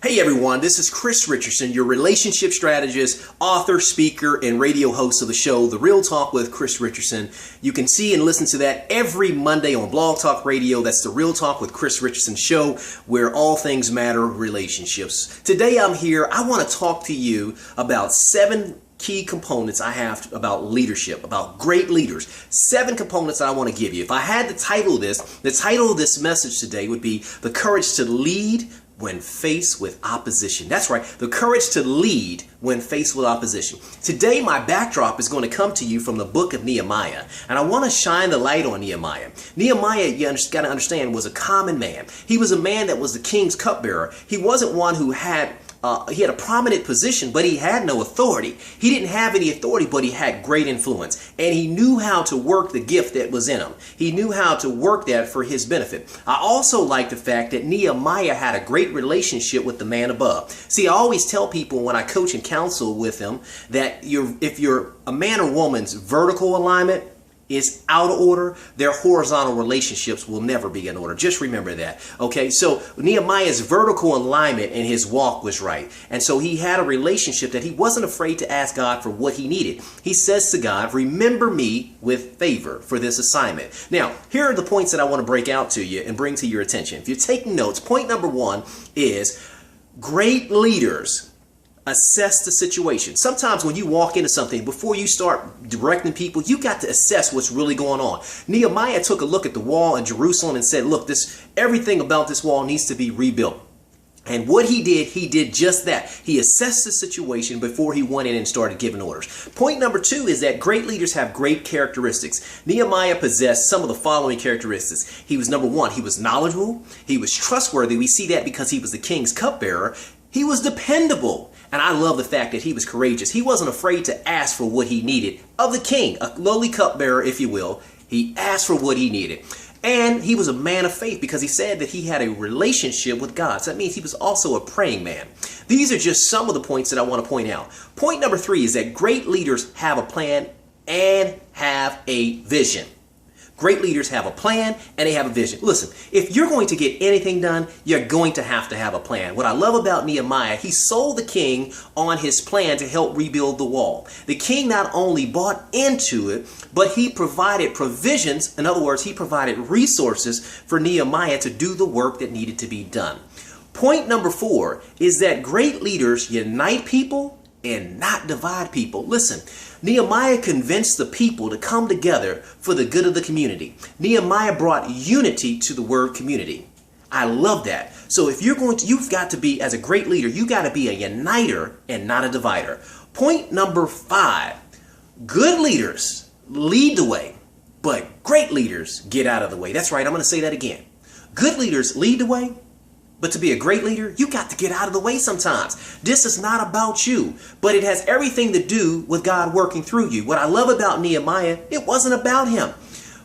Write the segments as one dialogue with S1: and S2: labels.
S1: Hey everyone, this is Chris Richardson, your relationship strategist, author, speaker, and radio host of the show, The Real Talk with Chris Richardson. You can see and listen to that every Monday on Blog Talk Radio. That's The Real Talk with Chris Richardson show, where all things matter, relationships. Today I'm here, I want to talk to you about 7 key components I have about leadership, about great leaders. 7 components that I want to give you. If I had to title this, the title of this message today would be The Courage to Lead when faced with opposition. That's right, the courage to lead when faced with opposition. Today, my backdrop is going to come to you from the book of Nehemiah, and I want to shine the light on Nehemiah. Nehemiah, you got to understand, was a common man. He was a man that was the king's cupbearer. He wasn't one who had he had a prominent position, but he had no authority. He didn't have any authority, but he had great influence. And he knew how to work the gift that was in him. He knew how to work that for his benefit. I also like the fact that Nehemiah had a great relationship with the man above. See, I always tell people when I coach and counsel with them that if you're a man or woman's vertical alignment is out of order, their horizontal relationships will never be in order. Just remember that. Okay, so Nehemiah's vertical alignment in his walk was right. And so he had a relationship that he wasn't afraid to ask God for what he needed. He says to God, remember me with favor for this assignment. Now, here are the points that I want to break out to you and bring to your attention. If you're taking notes, point number 1 is great leaders assess the situation. Sometimes when you walk into something, before you start directing people, you got to assess what's really going on. Nehemiah took a look at the wall in Jerusalem and said, look, everything about this wall needs to be rebuilt. And what he did just that. He assessed the situation before he went in and started giving orders. Point number 2 is that great leaders have great characteristics. Nehemiah possessed some of the following characteristics. He was, number 1, he was knowledgeable. He was trustworthy. We see that because he was the king's cupbearer. He was dependable. And I love the fact that he was courageous. He wasn't afraid to ask for what he needed of the king, a lowly cupbearer, if you will. He asked for what he needed. And he was a man of faith because he said that he had a relationship with God. So that means he was also a praying man. These are just some of the points that I want to point out. Point number 3 is that great leaders have a plan and have a vision. Great leaders have a plan and they have a vision. Listen, if you're going to get anything done, you're going to have a plan. What I love about Nehemiah, he sold the king on his plan to help rebuild the wall. The king not only bought into it, but he provided provisions. In other words, he provided resources for Nehemiah to do the work that needed to be done. Point number 4 is that great leaders unite people and not divide people. Listen, Nehemiah convinced the people to come together for the good of the community. Nehemiah brought unity to the word community. I love that. So if you've got to be, as a great leader, you got to be a uniter and not a divider. Point number 5, good leaders lead the way, but great leaders get out of the way. That's right, I'm going to say that again. Good leaders lead the way, but to be a great leader, you got to get out of the way sometimes. This is not about you, but it has everything to do with God working through you. What I love about Nehemiah, it wasn't about him,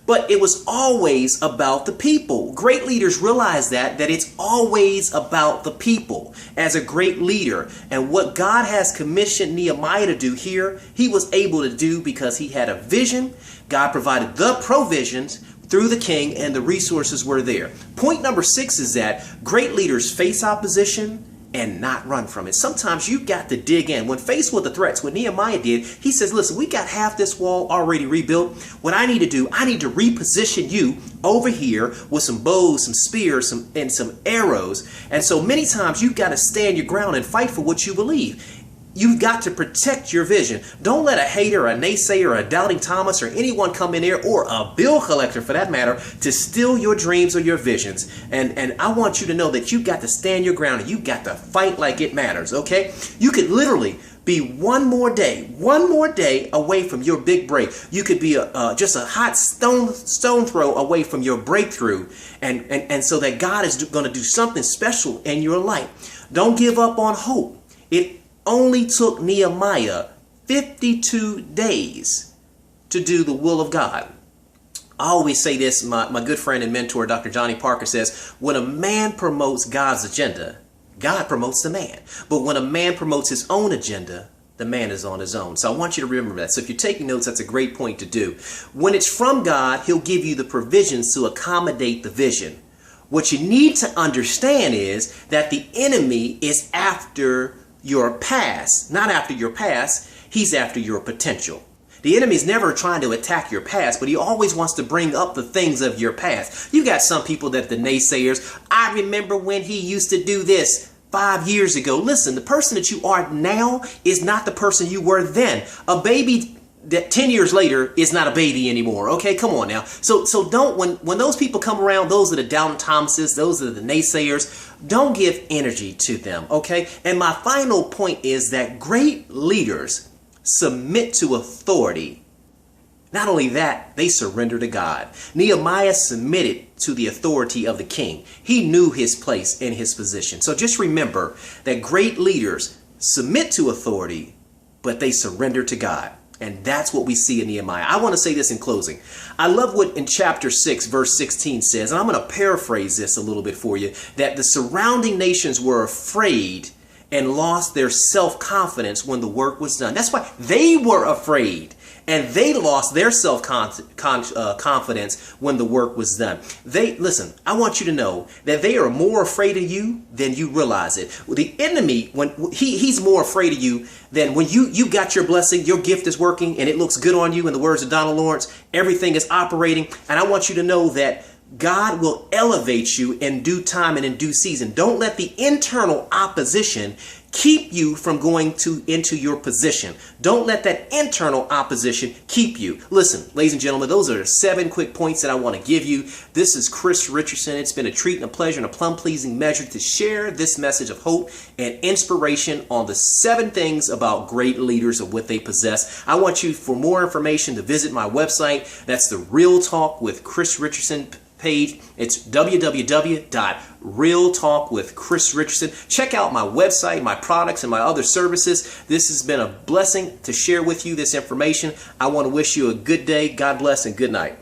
S1: but it was always about the people. Great leaders realize that it's always about the people as a great leader. And what God has commissioned Nehemiah to do here, he was able to do because he had a vision. God provided the provisions through the king, and the resources were there. Point number 6 is that great leaders face opposition and not run from it. Sometimes you got to dig in. When faced with the threats, what Nehemiah did, he says, listen, we got half this wall already rebuilt. What I need to do, I need to reposition you over here with some bows, some spears, and some arrows. And so many times you've got to stand your ground and fight for what you believe. You've got to protect your vision. Don't let a hater, a naysayer, a doubting Thomas, or anyone come in here, or a bill collector for that matter, to steal your dreams or your visions. And I want you to know that you've got to stand your ground and you've got to fight like it matters, okay? You could literally be one more day away from your big break. You could be just a hot stone throw away from your breakthrough. And so that God is going to do something special in your life. Don't give up on hope. It only took Nehemiah 52 days to do the will of God. I always say this, my good friend and mentor, Dr. Johnny Parker, says, when a man promotes God's agenda, God promotes the man. But when a man promotes his own agenda, the man is on his own. So I want you to remember that. So if you're taking notes, that's a great point to do. When it's from God, he'll give you the provisions to accommodate the vision. What you need to understand is that the enemy is after your past, not after your past. He's after your potential. The enemy is never trying to attack your past, but he always wants to bring up the things of your past. You got some people that the naysayers, I remember when he used to do this 5 years ago. Listen, the person that you are now is not the person you were then. A baby that 10 years later is not a baby anymore. Okay, come on now. So don't, when those people come around, those are the Doubting Thomases, those are the naysayers, don't give energy to them. Okay. And my final point is that great leaders submit to authority. Not only that, they surrender to God. Nehemiah submitted to the authority of the king. He knew his place and his position. So just remember that great leaders submit to authority, but they surrender to God. And that's what we see in Nehemiah. I want to say this in closing. I love what in chapter 6, verse 16 says, and I'm going to paraphrase this a little bit for you, that the surrounding nations were afraid and lost their self-confidence when the work was done. That's why they were afraid and they lost their self-confidence when the work was done. Listen, I want you to know that they are more afraid of you than you realize it. The enemy, when he's more afraid of you than when you got your blessing, your gift is working and it looks good on you. In the words of Donald Lawrence, everything is operating. And I want you to know that God will elevate you in due time and in due season. Don't let the internal opposition keep you from going into your position. Don't let that internal opposition keep you. Listen, ladies and gentlemen, those are 7 quick points that I want to give you. This is Chris Richardson. It's been a treat and a pleasure and a plum-pleasing measure to share this message of hope and inspiration on the 7 things about great leaders of what they possess. I want you, for more information, to visit my website. That's the Real Talk with Chris Richardson page. It's www.realtalkwithchrisrichardson. Check out my website, my products, and my other services. This has been a blessing to share with you this information. I want to wish you a good day. God bless and good night.